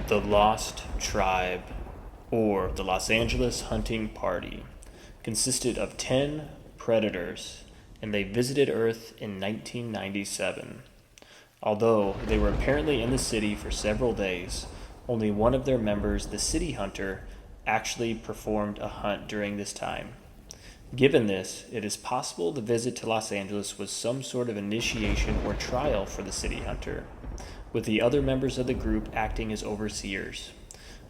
The Lost Tribe, or the Los Angeles Hunting Party, consisted of 10 predators, and they visited Earth in 1997. Although they were apparently in the city for several days, only one of their members, the City Hunter, actually performed a hunt during this time. Given this, it is possible the visit to Los Angeles was some sort of initiation or trial for the City Hunter, with the other members of the group acting as overseers.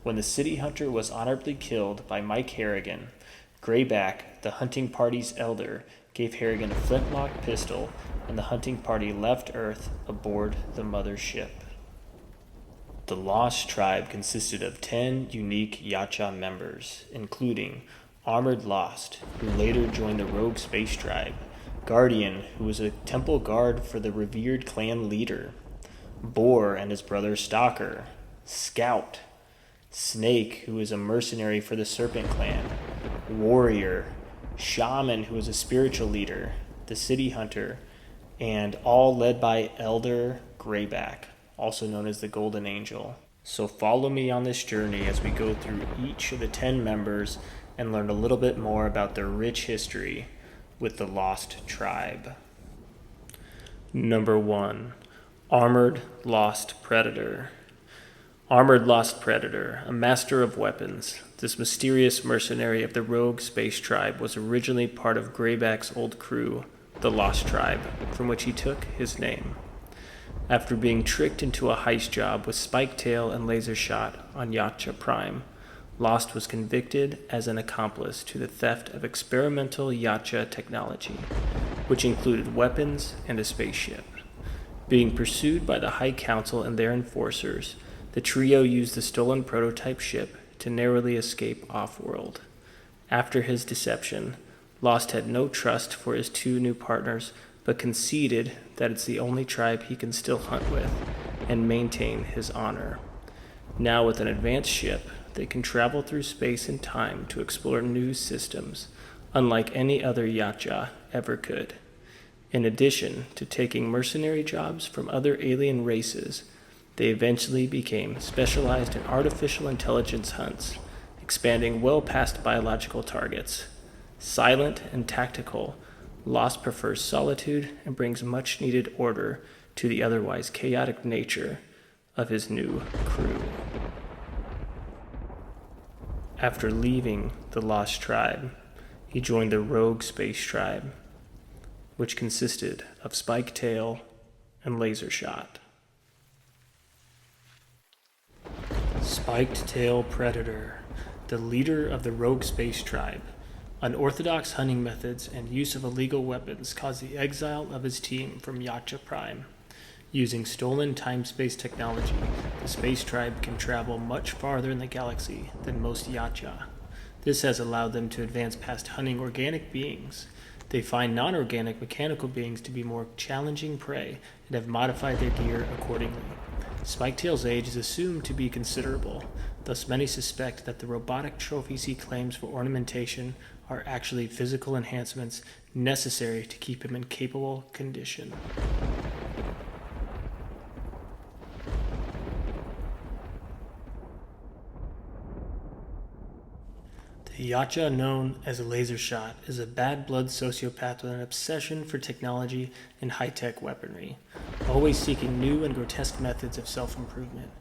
When the City Hunter was honorably killed by Mike Harrigan, Greyback, the hunting party's elder, gave Harrigan a flintlock pistol, and the hunting party left Earth aboard the mother ship. The Lost Tribe consisted of 10 unique Yacha members, including Armored Lost, who later joined the Rogue Space Tribe, Guardian, who was a temple guard for the revered clan leader, BOAR and his brother STALKER, Scout, Snake, who is a mercenary for the Serpent clan, Warrior, Shaman, who is a spiritual leader, the City Hunter, and all led by ELDER-GREYBACK, also known as the Golden Angel. So follow me on this journey as we go through each of the 10 members and learn a little bit more about their rich history with the Lost Tribe. Number 1. Armored Lost Predator. Armored Lost Predator, a master of weapons, this mysterious mercenary of the Rogue Space Tribe was originally part of Greyback's old crew, the Lost Tribe, from which he took his name. After being tricked into a heist job with Spiketail and LASERSHOT on Yacha Prime, Lost was convicted as an accomplice to the theft of experimental Yacha technology, which included weapons and a spaceship. Being pursued by the High Council and their enforcers, the trio used the stolen prototype ship to narrowly escape off-world. After his deception, Lost had no trust for his 2 new partners, but conceded that it's the only tribe he can still hunt with and maintain his honor. Now with an advanced ship, they can travel through space and time to explore new systems, unlike any other Yacha ever could. In addition to taking mercenary jobs from other alien races, they eventually became specialized in artificial intelligence hunts, expanding well past biological targets. Silent and tactical, Lost prefers solitude and brings much needed order to the otherwise chaotic nature of his new crew. After leaving the Lost Tribe, he joined the Rogue Space Tribe, which consisted of Spiketail and LASERSHOT. Spiked-Tail Predator, the leader of the Rogue Space Tribe. Unorthodox hunting methods and use of illegal weapons caused the exile of his team from Yacha Prime. Using stolen time-space technology, the Space Tribe can travel much farther in the galaxy than most Yacha. This has allowed them to advance past hunting organic beings. They find non-organic mechanical beings to be more challenging prey and have modified their gear accordingly. Spiketail's age is assumed to be considerable, thus many suspect that the robotic trophies he claims for ornamentation are actually physical enhancements necessary to keep him in capable condition. The Yacha known as a LASERSHOT is a bad-blood sociopath with an obsession for technology and high-tech weaponry, always seeking new and grotesque methods of self-improvement.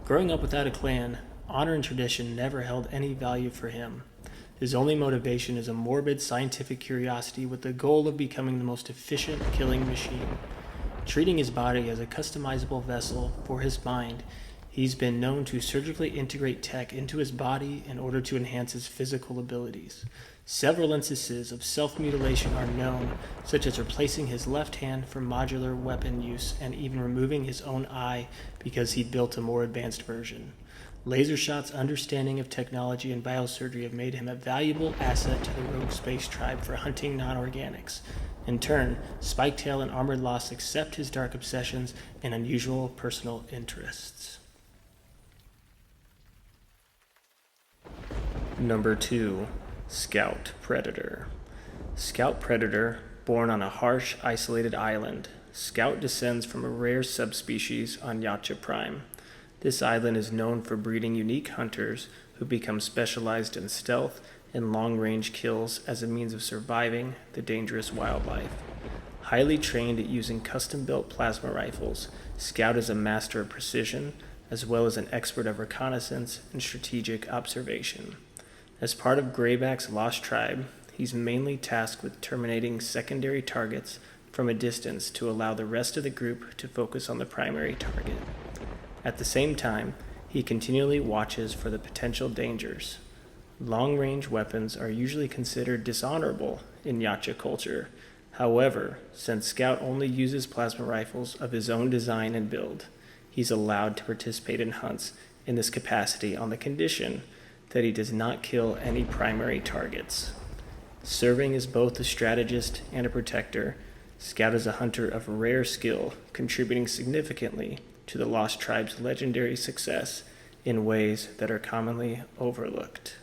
Growing up without a clan, honor and tradition never held any value for him. His only motivation is a morbid scientific curiosity with the goal of becoming the most efficient killing machine. Treating his body as a customizable vessel for his mind, he's been known to surgically integrate tech into his body in order to enhance his physical abilities. Several instances of self-mutilation are known, such as replacing his left hand for modular weapon use and even removing his own eye because he built a more advanced version. LASERSHOT's understanding of technology and biosurgery have made him a valuable asset to the Rogue Space Tribe for hunting non-organics. In turn, Spiketail and Armored Lost accept his dark obsessions and unusual personal interests. Number 2. Scout Predator. Scout Predator, born on a harsh, isolated island, Scout descends from a rare subspecies on Yacha Prime. This island is known for breeding unique hunters who become specialized in stealth and long-range kills as a means of surviving the dangerous wildlife. Highly trained at using custom-built plasma rifles, Scout is a master of precision, as well as an expert of reconnaissance and strategic observation. As part of Greyback's Lost Tribe, he's mainly tasked with terminating secondary targets from a distance to allow the rest of the group to focus on the primary target. At the same time, he continually watches for the potential dangers. Long-range weapons are usually considered dishonorable in Yacha culture. However, since Scout only uses plasma rifles of his own design and build, he's allowed to participate in hunts in this capacity on the condition that he does not kill any primary targets. Serving as both a strategist and a protector, Scout is a hunter of rare skill, contributing significantly to the Lost Tribe's legendary success in ways that are commonly overlooked.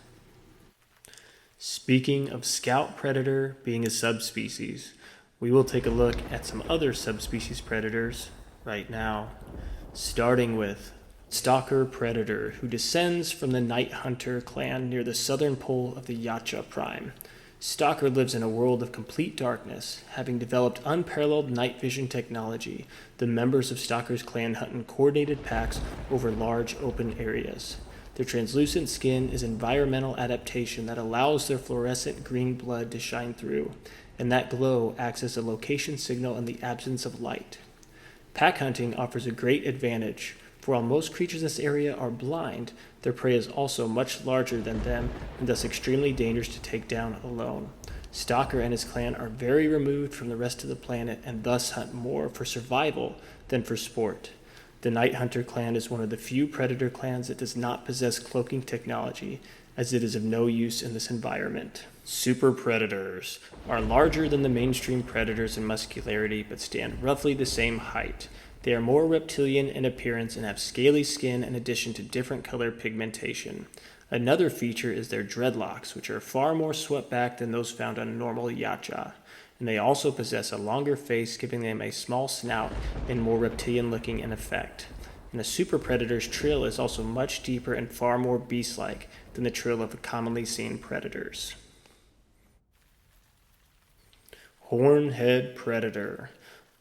Speaking of Scout Predator being a subspecies, we will take a look at some other subspecies predators right now, starting with Stalker Predator, who descends from the Night Hunter clan near the southern pole of the Yacha Prime. Stalker lives in a world of complete darkness. Having developed unparalleled night vision technology, the members of Stalker's clan hunt in coordinated packs over large open areas. Their translucent skin is environmental adaptation that allows their fluorescent green blood to shine through, and that glow acts as a location signal in the absence of light. Pack hunting offers a great advantage, for while most creatures in this area are blind, their prey is also much larger than them and thus extremely dangerous to take down alone. Stalker and his clan are very removed from the rest of the planet and thus hunt more for survival than for sport. The Night Hunter clan is one of the few predator clans that does not possess cloaking technology, as it is of no use in this environment. Super predators are larger than the mainstream predators in muscularity, but stand roughly the same height. They are more reptilian in appearance and have scaly skin in addition to different color pigmentation. Another feature is their dreadlocks, which are far more swept back than those found on normal Yacha. And they also possess a longer face, giving them a small snout and more reptilian looking in effect. And a super predator's trill is also much deeper and far more beast-like than the trill of commonly seen predators. Hornhead Predator,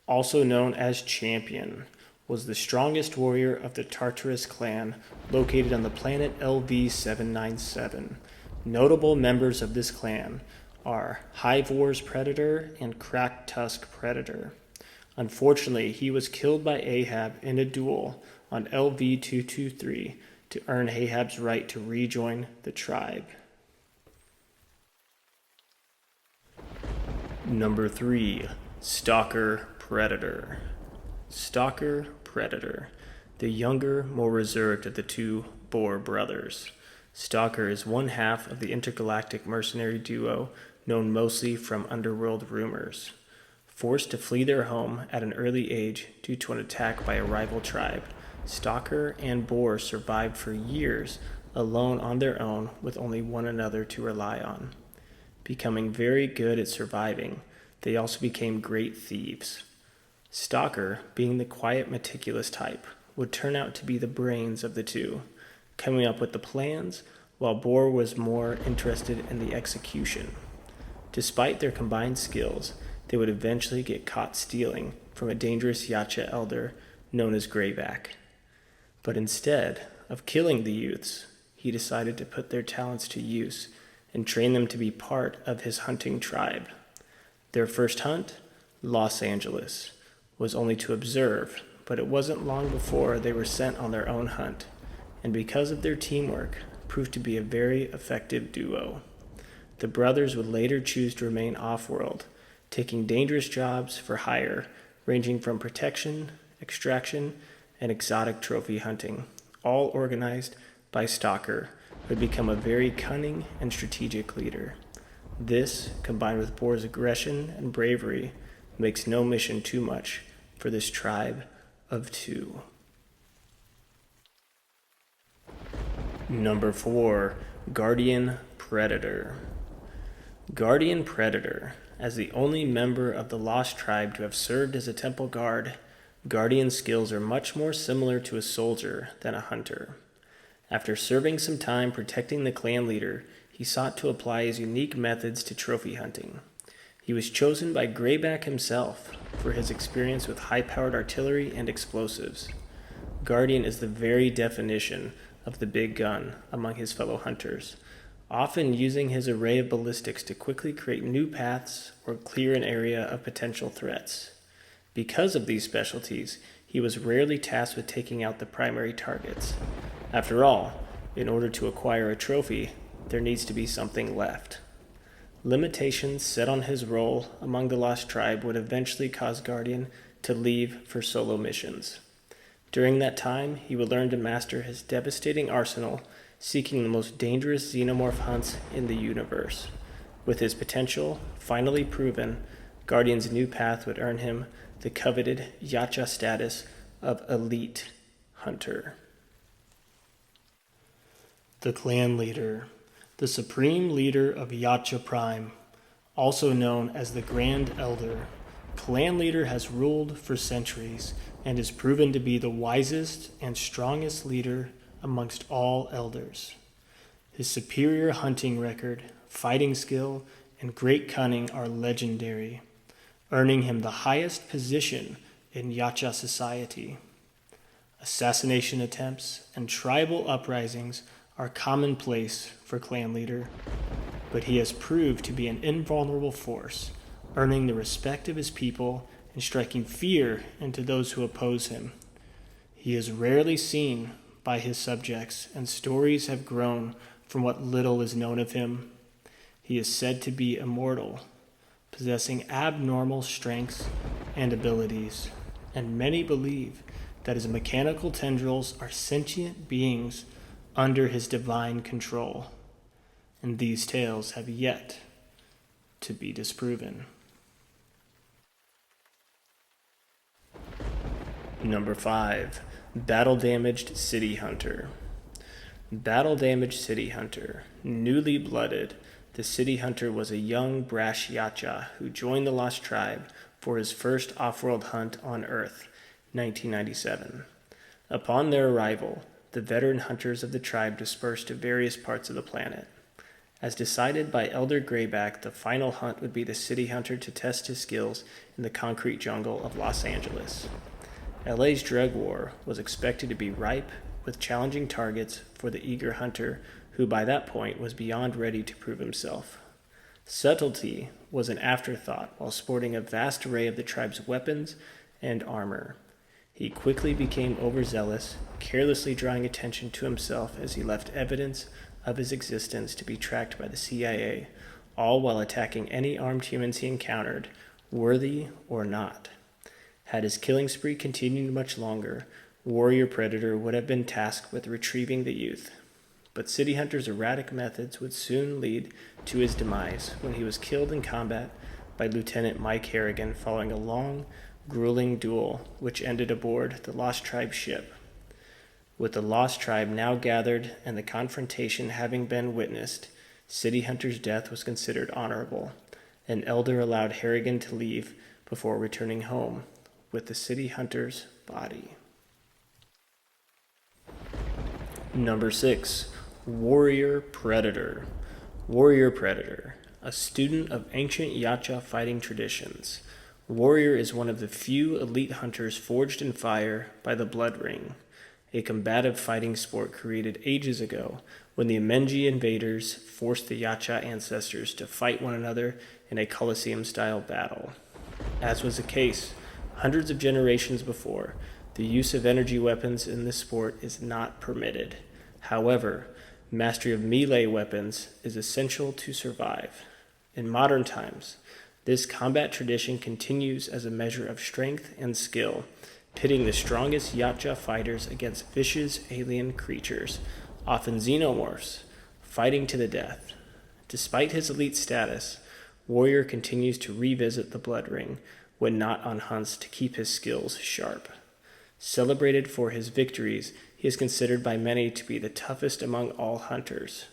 also known as Champion, was the strongest warrior of the Tartarus clan located on the planet LV-797. Notable members of this clan are Hive-Wars Predator and Cracked Tusk Predator. Unfortunately, he was killed by Ahab in a duel on LV-223 to earn Ahab's right to rejoin the tribe. Number 3. Stalker Predator. Stalker Predator, the younger, more reserved of the two BOAR brothers. Stalker is one half of the intergalactic mercenary duo known mostly from underworld rumors. Forced to flee their home at an early age due to an attack by a rival tribe, Stalker and BOAR survived for years alone on their own with only one another to rely on. Becoming very good at surviving, they also became great thieves. Stalker, being the quiet, meticulous type, would turn out to be the brains of the two, coming up with the plans, while BOAR was more interested in the execution. Despite their combined skills, they would eventually get caught stealing from a dangerous Yacha elder known as Greyback. But instead of killing the youths, he decided to put their talents to use and train them to be part of his hunting tribe. Their first hunt, Los Angeles, was only to observe, but it wasn't long before they were sent on their own hunt, and because of their teamwork, proved to be a very effective duo. The brothers would later choose to remain off-world, taking dangerous jobs for hire, ranging from protection, extraction, and exotic trophy hunting, all organized by Stalker, who had become a very cunning and strategic leader. This, combined with BOAR's aggression and bravery, makes no mission too much for this tribe of two. Number 4. Guardian Predator. Guardian Predator, as the only member of the Lost Tribe to have served as a temple guard, Guardian's skills are much more similar to a soldier than a hunter. After serving some time protecting the clan leader, he sought to apply his unique methods to trophy hunting. He was chosen by Greyback himself for his experience with high-powered artillery and explosives. Guardian is the very definition of the big gun among his fellow hunters, often using his array of ballistics to quickly create new paths or clear an area of potential threats. Because of these specialties, he was rarely tasked with taking out the primary targets. After all, in order to acquire a trophy, there needs to be something left. Limitations set on his role among the Lost Tribe would eventually cause Guardian to leave for solo missions. During that time, he would learn to master his devastating arsenal, seeking the most dangerous xenomorph hunts in the universe. With his potential finally proven, Guardian's new path would earn him the coveted Yacha status of elite hunter. The clan leader, the supreme leader of Yacha Prime, also known as the Grand Elder. Clan leader has ruled for centuries and is proven to be the wisest and strongest leader amongst all elders. His superior hunting record, fighting skill, and great cunning are legendary, earning him the highest position in Yacha society. Assassination attempts and tribal uprisings are commonplace for clan leader, but he has proved to be an invulnerable force, earning the respect of his people and striking fear into those who oppose him. He is rarely seen by his subjects, and stories have grown from what little is known of him. He is said to be immortal, possessing abnormal strengths and abilities, and many believe that his mechanical tendrils are sentient beings under his divine control, and these tales have yet to be disproven. Number 5. Battle-damaged city hunter. Battle-damaged city hunter. Newly blooded, the city hunter was a young, brash Yacha who joined the Lost Tribe for his first off-world hunt on Earth, 1997. Upon their arrival, the veteran hunters of the tribe dispersed to various parts of the planet. As decided by ELDER-GREYBACK, the final hunt would be the city hunter to test his skills in the concrete jungle of Los Angeles. LA's drug war was expected to be ripe with challenging targets for the eager hunter who by that point was beyond ready to prove himself. Subtlety was an afterthought while sporting a vast array of the tribe's weapons and armor. He quickly became overzealous, carelessly drawing attention to himself as he left evidence of his existence to be tracked by the CIA, all while attacking any armed humans he encountered, worthy or not. Had his killing spree continued much longer, Warrior Predator would have been tasked with retrieving the youth. But City Hunter's erratic methods would soon lead to his demise when he was killed in combat by Lieutenant Mike Harrigan following a long, grueling duel which ended aboard the Lost Tribe ship. With the Lost Tribe now gathered and the confrontation having been witnessed, City Hunter's death was considered honorable. An elder allowed Harrigan to leave before returning home with the City Hunter's body. Number 6. Warrior Predator. Warrior Predator, a student of ancient Yacha fighting traditions. Warrior is one of the few elite hunters forged in fire by the Blood Ring, a combative fighting sport created ages ago when the Amenji invaders forced the Yacha ancestors to fight one another in a Colosseum-style battle. As was the case hundreds of generations before, the use of energy weapons in this sport is not permitted. However, mastery of melee weapons is essential to survive. In modern times, this combat tradition continues as a measure of strength and skill, pitting the strongest Yacha fighters against vicious alien creatures, often xenomorphs, fighting to the death. Despite his elite status, Warrior continues to revisit the Blood Ring when not on hunts to keep his skills sharp. Celebrated for his victories, he is considered by many to be the toughest among all hunters.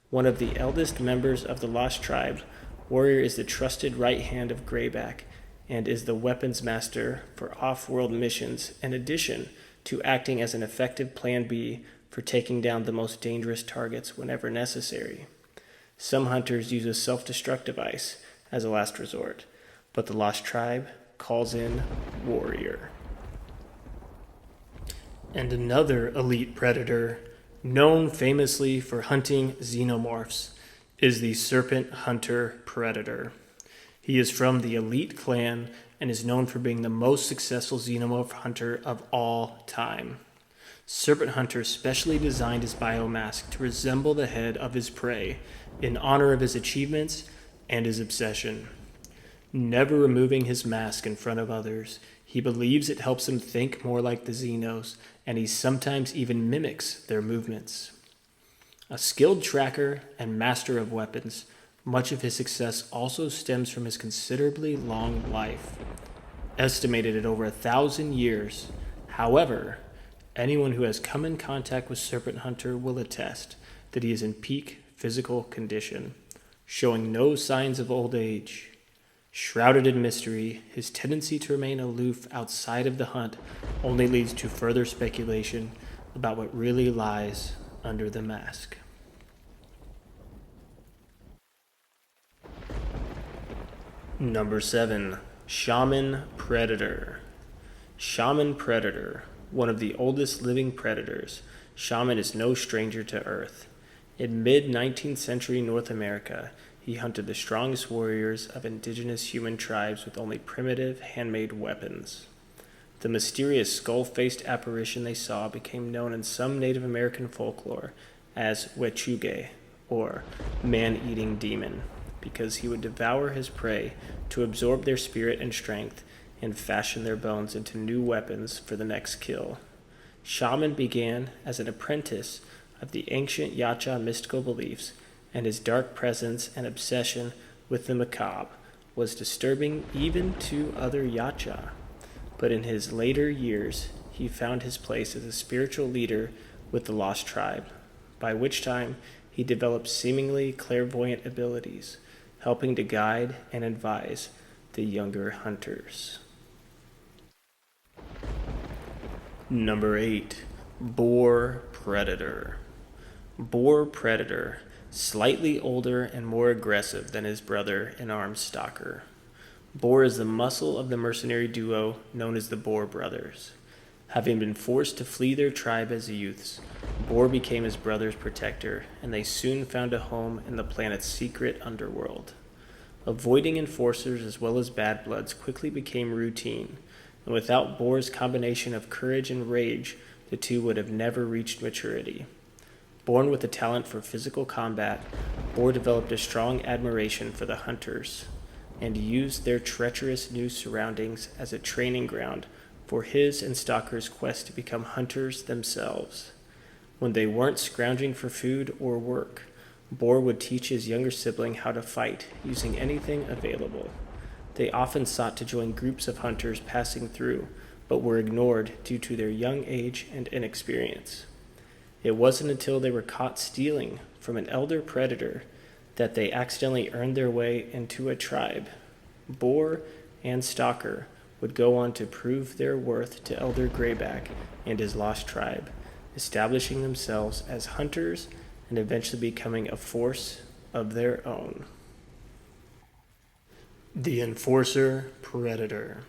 One of the eldest members of the Lost Tribe, Warrior is the trusted right hand of Greyback, and is the weapons master for off-world missions, in addition to acting as an effective Plan B for taking down the most dangerous targets whenever necessary. Some hunters use a self-destruct device as a last resort, but the Lost Tribe calls in Warrior. And another elite predator, known famously for hunting xenomorphs, is the Serpent Hunter Predator. He is from the elite clan and is known for being the most successful xenomorph hunter of all time. Serpent Hunter specially designed his biomask to resemble the head of his prey in honor of his achievements and his obsession. Never removing his mask in front of others, he believes it helps him think more like the Xenos, and he sometimes even mimics their movements. A skilled tracker and master of weapons, much of his success also stems from his considerably long life, estimated at over 1,000 years. However, anyone who has come in contact with Serpent Hunter will attest that he is in peak physical condition, showing no signs of old age. Shrouded in mystery, his tendency to remain aloof outside of the hunt only leads to further speculation about what really lies under the mask. Number 7. Shaman Predator. Shaman Predator, one of the oldest living predators. Shaman is no stranger to Earth. In mid-19th century North America, he hunted the strongest warriors of indigenous human tribes with only primitive, handmade weapons. The mysterious skull-faced apparition they saw became known in some Native American folklore as Wechuge, or man-eating demon, because he would devour his prey to absorb their spirit and strength and fashion their bones into new weapons for the next kill. Shaman began as an apprentice of the ancient Yacha mystical beliefs, and his dark presence and obsession with the macabre was disturbing even to other Yacha. But in his later years, he found his place as a spiritual leader with the Lost Tribe, by which time he developed seemingly clairvoyant abilities, helping to guide and advise the younger hunters. Number 8. Boar Predator. Boar Predator, slightly older and more aggressive than his brother-in-arms Stalker. Boar is the muscle of the mercenary duo known as the Boar Brothers. Having been forced to flee their tribe as youths, Boar became his brother's protector, and they soon found a home in the planet's secret underworld. Avoiding enforcers as well as bad bloods quickly became routine, and without Boar's combination of courage and rage, the two would have never reached maturity. Born with a talent for physical combat, Boar developed a strong admiration for the hunters, and used their treacherous new surroundings as a training ground for his and Stalker's quest to become hunters themselves. When they weren't scrounging for food or work, Boar would teach his younger sibling how to fight using anything available. They often sought to join groups of hunters passing through, but were ignored due to their young age and inexperience. It wasn't until they were caught stealing from an elder predator that they accidentally earned their way into a tribe. Boar and Stalker would go on to prove their worth to ELDER-GREYBACK and his lost tribe, establishing themselves as hunters and eventually becoming a force of their own. The Enforcer Predator.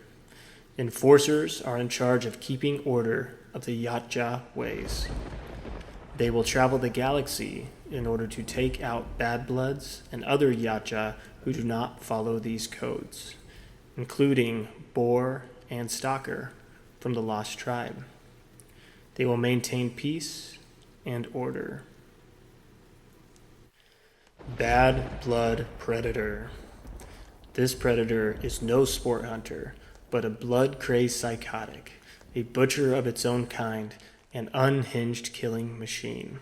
Enforcers are in charge of keeping order of the Yacha ways. They will travel the galaxy in order to take out bad bloods and other Yacha who do not follow these codes, including Boar and Stalker from the Lost Tribe. They will maintain peace and order. Bad Blood Predator. This predator is no sport hunter, but a blood-crazed psychotic, a butcher of its own kind, an unhinged killing machine.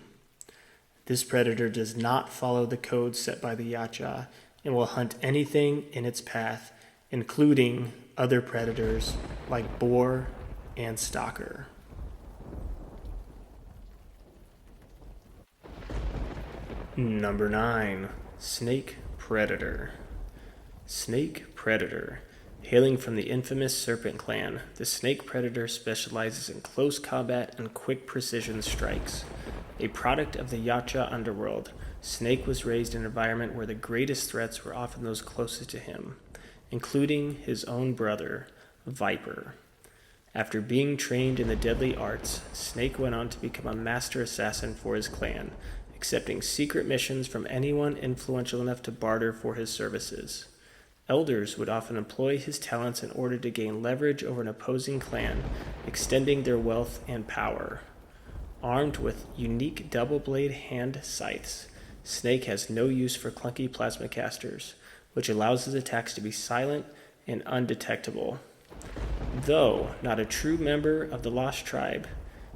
This predator does not follow the codes set by the Yacha and will hunt anything in its path, including other predators like Boar and Stalker. Number 9. Snake Predator. Snake Predator, Hailing from the infamous Serpent clan, the Snake Predator specializes in close combat and quick precision strikes. A product of the Yacha underworld, Snake was raised in an environment where the greatest threats were often those closest to him, including his own brother, Viper. After being trained in the deadly arts, Snake went on to become a master assassin for his clan, accepting secret missions from anyone influential enough to barter for his services. Elders would often employ his talents in order to gain leverage over an opposing clan, extending their wealth and power. Armed with unique double-blade hand scythes, Snake has no use for clunky plasma casters, which allows his attacks to be silent and undetectable. Though not a true member of the Lost Tribe,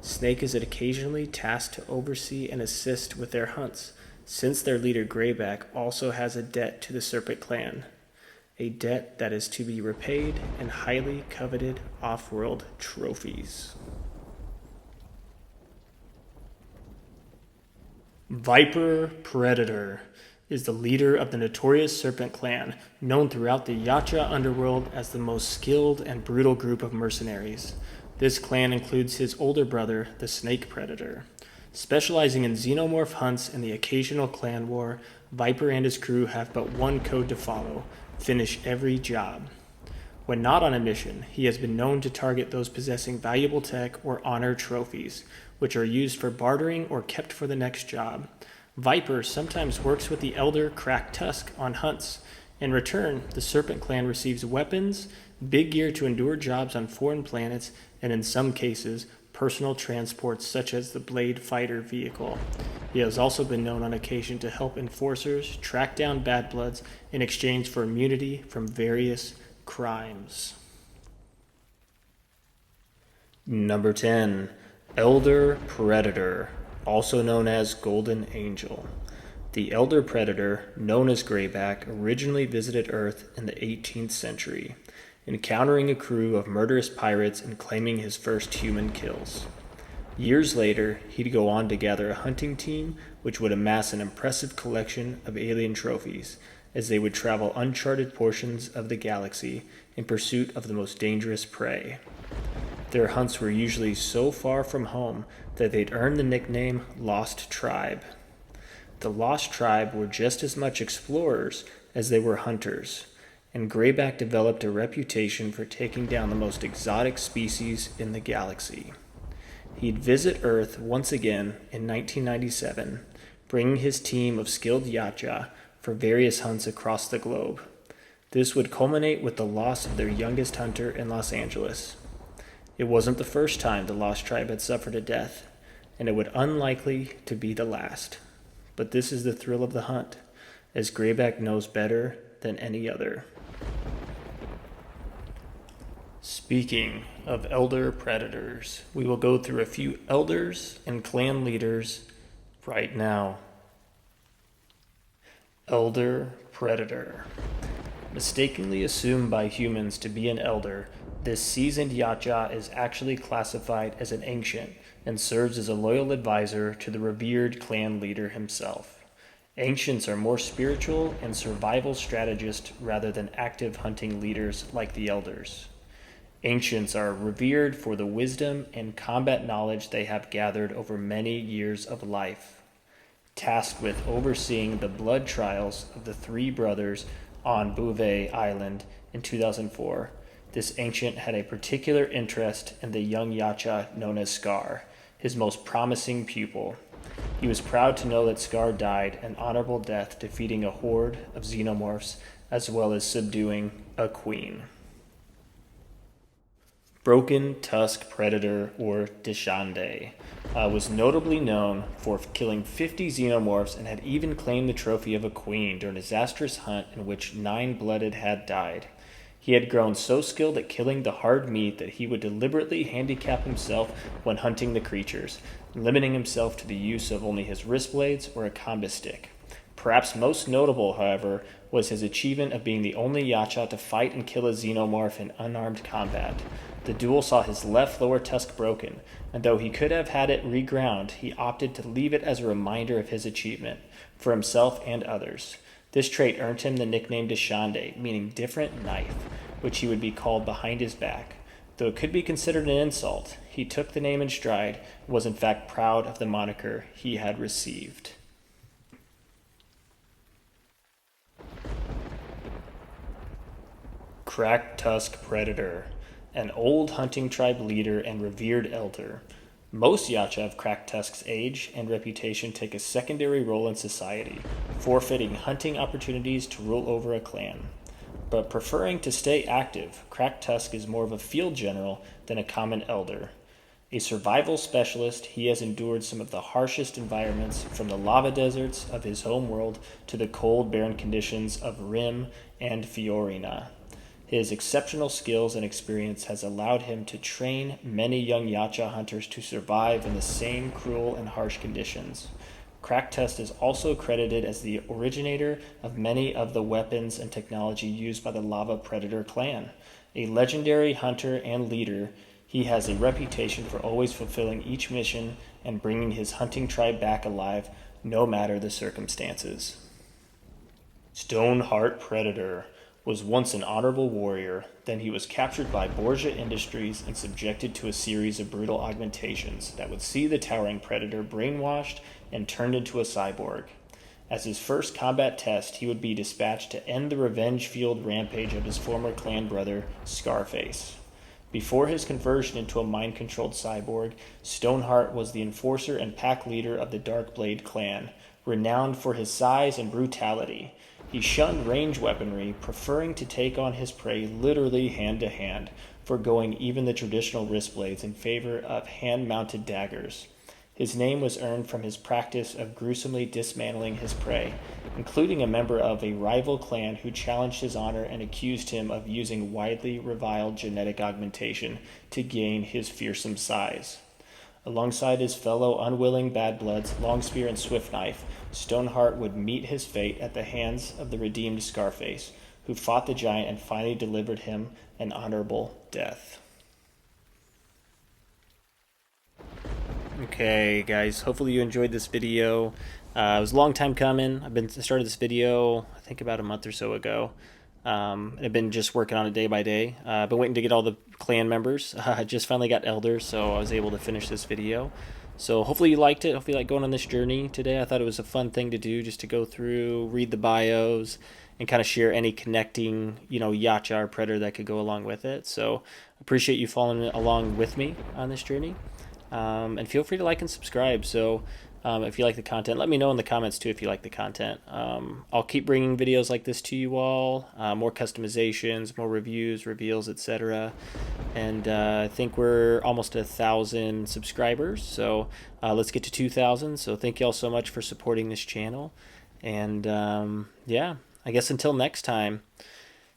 Snake is occasionally tasked to oversee and assist with their hunts, since their leader Greyback also has a debt to the Serpent clan. A debt that is to be repaid in highly coveted off-world trophies. Viper Predator is the leader of the notorious Serpent clan, known throughout the Yacha underworld as the most skilled and brutal group of mercenaries. This clan includes his older brother, the Snake Predator. Specializing in xenomorph hunts and the occasional clan war, Viper and his crew have but one code to follow: finish every job. When not on a mission, he has been known to target those possessing valuable tech or honor trophies, which are used for bartering or kept for the next job. Viper sometimes works with the Elder Crack Tusk on hunts. In return, the Serpent clan receives weapons, big gear to endure jobs on foreign planets, and in some cases, personal transports such as the Blade Fighter vehicle. He has also been known on occasion to help enforcers track down bad bloods in exchange for immunity from various crimes. Number 10. Elder Predator, also known as Golden Angel. The Elder Predator, known as Greyback, originally visited Earth in the 18th century, encountering a crew of murderous pirates and claiming his first human kills. Years later, he'd go on to gather a hunting team which would amass an impressive collection of alien trophies as they would travel uncharted portions of the galaxy in pursuit of the most dangerous prey. Their hunts were usually so far from home that they'd earned the nickname Lost Tribe. The Lost Tribe were just as much explorers as they were hunters, and Greyback developed a reputation for taking down the most exotic species in the galaxy. He'd visit Earth once again in 1997, bringing his team of skilled Yacha for various hunts across the globe. This would culminate with the loss of their youngest hunter in Los Angeles. It wasn't the first time the Lost Tribe had suffered a death, and it would unlikely to be the last. But this is the thrill of the hunt, as Greyback knows better than any other. Speaking of Elder Predators, we will go through a few elders and clan leaders right now. Elder Predator. Mistakenly assumed by humans to be an elder, this seasoned Yacha is actually classified as an ancient and serves as a loyal advisor to the revered clan leader himself. Ancients are more spiritual and survival strategists rather than active hunting leaders like the elders. Ancients are revered for the wisdom and combat knowledge they have gathered over many years of life. Tasked with overseeing the blood trials of the three brothers on Bouvet Island in 2004, this ancient had a particular interest in the young Yacha known as Scar, his most promising pupil. He was proud to know that Scar died an honorable death defeating a horde of xenomorphs as well as subduing a queen. Broken Tusk Predator, or Dachande, was notably known for killing 50 xenomorphs and had even claimed the trophy of a queen during a disastrous hunt in which 9 blooded had died. He had grown so skilled at killing the hard meat that he would deliberately handicap himself when hunting the creatures, limiting himself to the use of only his wrist blades or a combat stick. Perhaps most notable, however, was his achievement of being the only Yacha to fight and kill a xenomorph in unarmed combat. The duel saw his left lower tusk broken, and though he could have had it reground, he opted to leave it as a reminder of his achievement, for himself and others. This trait earned him the nickname Dachande, meaning different knife. which he would be called behind his back. Though it could be considered an insult, he took the name in stride and was in fact proud of the moniker he had received. Crack Tusk Predator, an old hunting tribe leader and revered elder. Most Yacha of Crack Tusk's age and reputation take a secondary role in society, forfeiting hunting opportunities to rule over a clan. But preferring to stay active, Crack Tusk is more of a field general than a common elder. A survival specialist, he has endured some of the harshest environments, from the lava deserts of his home world to the cold, barren conditions of Rim and Fiorina. His exceptional skills and experience has allowed him to train many young Yacha hunters to survive in the same cruel and harsh conditions. Crack Tusk is also credited as the originator of many of the weapons and technology used by the Lava Predator clan. A legendary hunter and leader, he has a reputation for always fulfilling each mission and bringing his hunting tribe back alive, no matter the circumstances. Stoneheart Predator was once an honorable warrior, then he was captured by Borgia Industries and subjected to a series of brutal augmentations that would see the towering predator brainwashed and turned into a cyborg. As his first combat test, he would be dispatched to end the revenge-fueled rampage of his former clan brother, Scarface. Before his conversion into a mind-controlled cyborg, Stoneheart was the enforcer and pack leader of the Darkblade clan, renowned for his size and brutality. He shunned range weaponry, preferring to take on his prey literally hand-to-hand, forgoing even the traditional wrist blades in favor of hand-mounted daggers. His name was earned from his practice of gruesomely dismantling his prey, including a member of a rival clan who challenged his honor and accused him of using widely reviled genetic augmentation to gain his fearsome size. Alongside his fellow unwilling bad bloods, Longspear and Swift-Knife, Stoneheart would meet his fate at the hands of the redeemed Scarface, who fought the giant and finally delivered him an honorable death. Okay, guys, hopefully you enjoyed this video. It was a long time coming. I started this video, I think, about a month or so ago. I've been just working on it day by day. I've been waiting to get all the clan members. I just finally got elders, so I was able to finish this video. So hopefully you liked it. Hopefully you like going on this journey today. I thought it was a fun thing to do, just to go through, read the bios, and kind of share any connecting, Yacha or Predator that could go along with it. So appreciate you following along with me on this journey. And feel free to like and subscribe. So if you like the content, let me know in the comments too if you like the content. I'll keep bringing videos like this to you all, more customizations, more reviews, reveals, etc. And I think we're almost 1,000 subscribers, so let's get to 2,000. So thank you all so much for supporting this channel. And yeah, I guess until next time.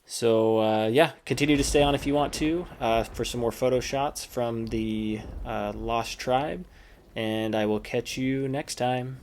So yeah, continue to stay on if you want to for some more photo shots from the Lost Tribe. And I will catch you next time.